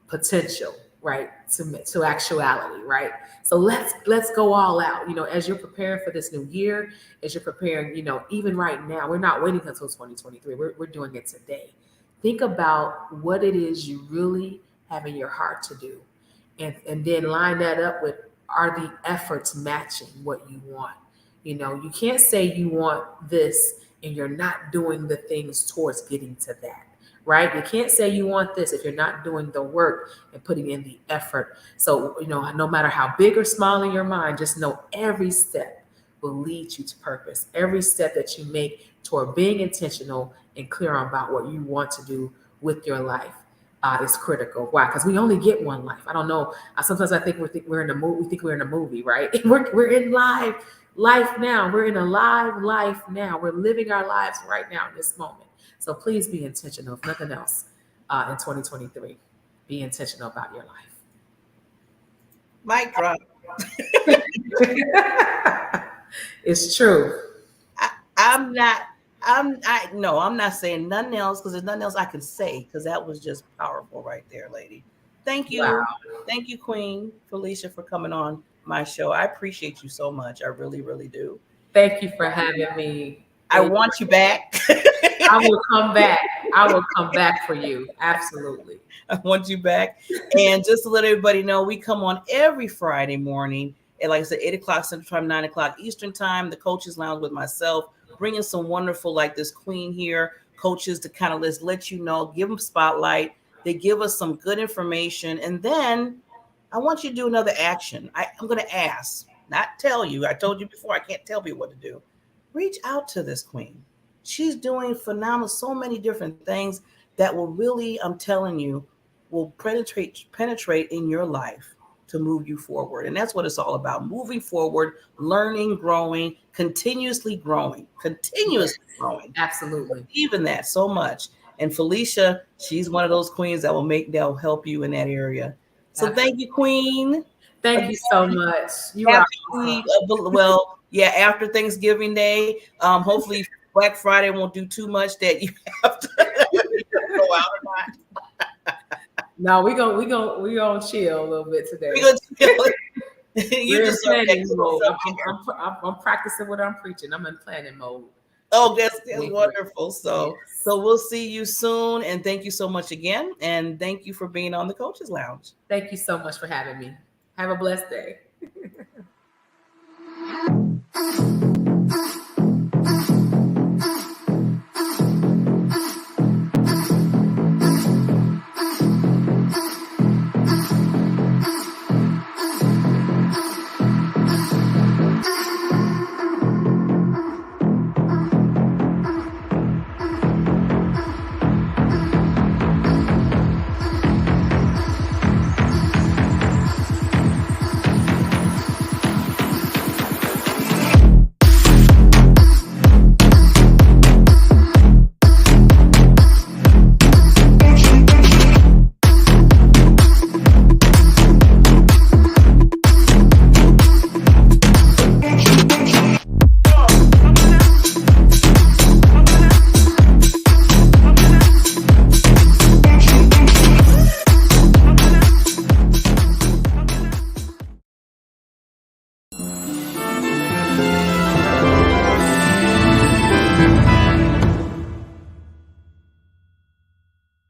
potential, right, to actuality, right? So let's go all out. You know, as you're preparing for this new year, as you're preparing, you know, even right now, we're not waiting until 2023. We're doing it today. Think about what it is you really have in your heart to do, and then line that up with, are the efforts matching what you want? You know, you can't say you want this and you're not doing the things towards getting to that, right? You can't say you want this if you're not doing the work and putting in the effort. So, you know, no matter how big or small in your mind, just know every step will lead you to purpose. Every step that you make toward being intentional and clear about what you want to do with your life is critical. Why? Because we only get one life. I don't know. Sometimes I think we're in a movie. We think we're in a movie, right? We're in life now. We're in a live life now. We're living our lives right now in this moment. So please be intentional, if nothing else, in 2023. Be intentional about your life. Mic drop. It's true. I'm not saying nothing else, because there's nothing else I can say, because that was just powerful right there, lady. Thank you. Wow. Thank you, Queen Felicia, for coming on my show. I appreciate you so much. I really, really do. Thank you for having me. I want you back. I will come back. I will come back for you. Absolutely. I want you back. And just to let everybody know, we come on every Friday morning at, like I said, 8 o'clock Central Time, 9 o'clock Eastern Time, the Coaches Lounge with myself, bringing some wonderful, like this queen here, coaches to kind of let you know, give them spotlight, They give us some good information. And then I want you to do another action. I'm going to ask, not tell you. I told you before, I can't tell people what to do. Reach out to this queen. She's doing phenomenal, so many different things that will really, I'm telling you, will penetrate in your life to move you forward. And that's what it's all about. Moving forward, learning, growing, continuously growing. Absolutely. Even that so much. And Felicia, she's one of those queens that'll help you in that area. So thank you, Queen. Thank you so much. You are awesome. Well, yeah, after Thanksgiving Day, hopefully Black Friday won't do too much that you have to go out or not. No, we gonna chill a little bit today. We gonna chill. You We're in deserve planning that. mode. I'm practicing what I'm preaching. I'm in planning mode. Oh, that's wonderful. So we'll see you soon. And thank you so much again. And thank you for being on the Coaches Lounge. Thank you so much for having me. Have a blessed day.